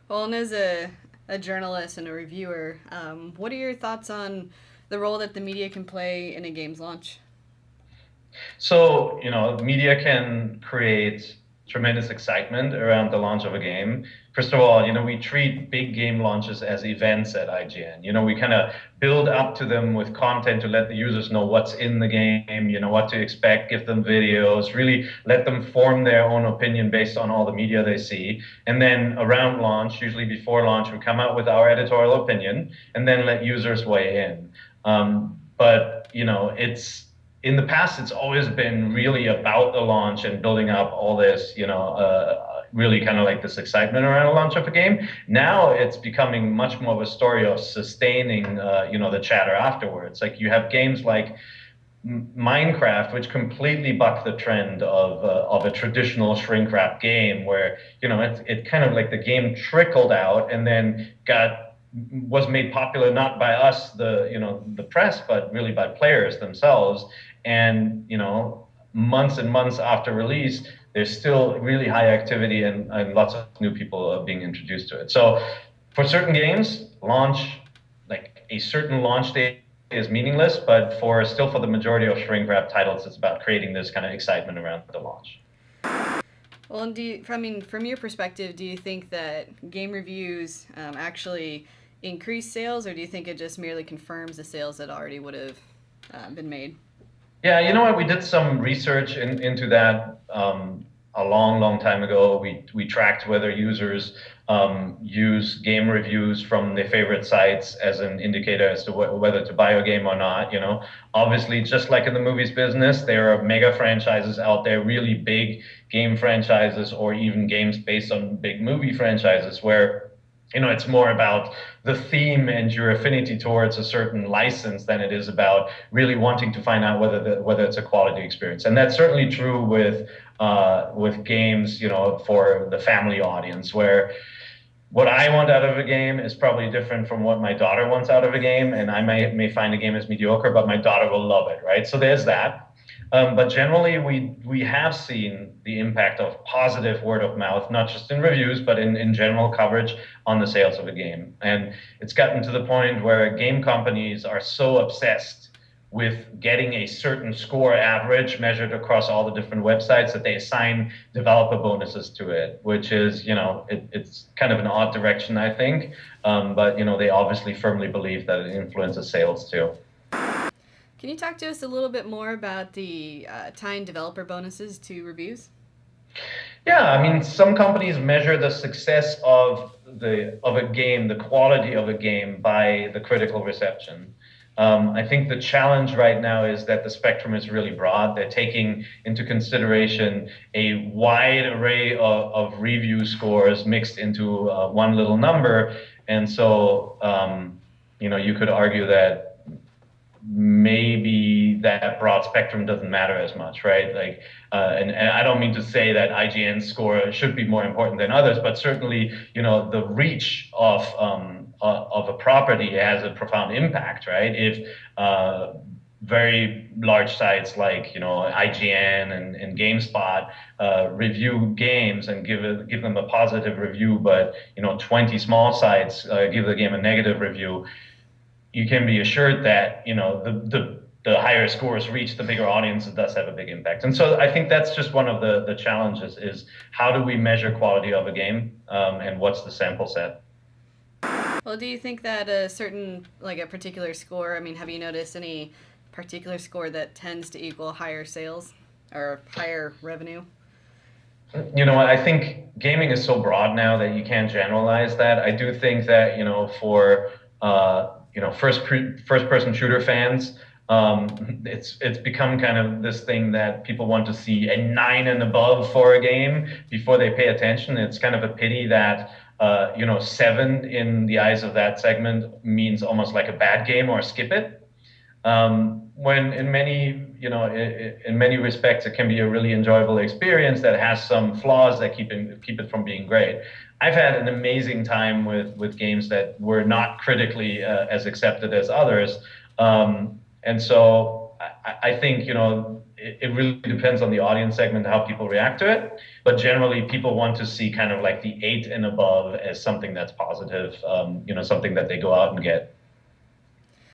Well, and as a journalist and a reviewer, what are your thoughts on the role that the media can play in a game's launch? So, media can create tremendous excitement around the launch of a game. First of all, we treat big game launches as events at IGN. We kind of build up to them with content to let the users know what's in the game, what to expect, give them videos, really let them form their own opinion based on all the media they see. And then around launch, usually before launch, we come out with our editorial opinion and then let users weigh in. But, it's in the past, it's always been really about the launch and building up all this, really kind of like this excitement around the launch of a game. Now it's becoming much more of a story of sustaining, the chatter afterwards. Like you have games like Minecraft, which completely bucked the trend of a traditional shrink wrap game, where it kind of like the game trickled out and then was made popular not by us, the press, but really by players themselves. And months and months after release, there's still really high activity and lots of new people being introduced to it. So for certain games, launch like a certain launch date is meaningless, but for the majority of shrink wrap titles, it's about creating this kind of excitement around the launch. Well, and I mean, from your perspective, do you think that game reviews actually increase sales, or do you think it just merely confirms the sales that already would have been made? Yeah, you know what? We did some research into that a long, long time ago. We tracked whether users use game reviews from their favorite sites as an indicator as to whether to buy a game or not. Obviously, just like in the movies business, there are mega franchises out there, really big game franchises, or even games based on big movie franchises where it's more about the theme and your affinity towards a certain license than it is about really wanting to find out whether it's a quality experience. And that's certainly true with games, for the family audience, where what I want out of a game is probably different from what my daughter wants out of a game, and I may find a game as mediocre, but my daughter will love it, right? So there's that. But generally, we have seen the impact of positive word of mouth, not just in reviews, but in general coverage on the sales of a game. And it's gotten to the point where game companies are so obsessed with getting a certain score average measured across all the different websites that they assign developer bonuses to it, which is, it's kind of an odd direction, I think. But, they obviously firmly believe that it influences sales too. Can you talk to us a little bit more about the tying developer bonuses to reviews? Yeah, I mean, some companies measure the success of a game, the quality of a game by the critical reception. I think the challenge right now is that the spectrum is really broad. They're taking into consideration a wide array of review scores mixed into one little number, and so you could argue that maybe that broad spectrum doesn't matter as much, right? Like, and I don't mean to say that IGN score should be more important than others, but certainly, the reach of a property has a profound impact, right? If very large sites like IGN and GameSpot review games and give them a positive review, but 20 small sites give the game a negative review, you can be assured that the higher scores reach, the bigger audiences does have a big impact. And so I think that's just one of the challenges is how do we measure quality of a game, and what's the sample set? Well, do you think that a certain, like a particular score, I mean, have you noticed any particular score that tends to equal higher sales or higher revenue? I think gaming is so broad now that you can't generalize that. I do think that for first person shooter fans, it's become kind of this thing that people want to see a 9 and above for a game before they pay attention. It's kind of a pity that 7 in the eyes of that segment means almost like a bad game or skip it. When in many in many respects it can be a really enjoyable experience that has some flaws that keep it from being great. I've had an amazing time with games that were not critically as accepted as others, and so I think it really depends on the audience segment, how people react to it. But generally, people want to see kind of like the 8 and above as something that's positive, something that they go out and get.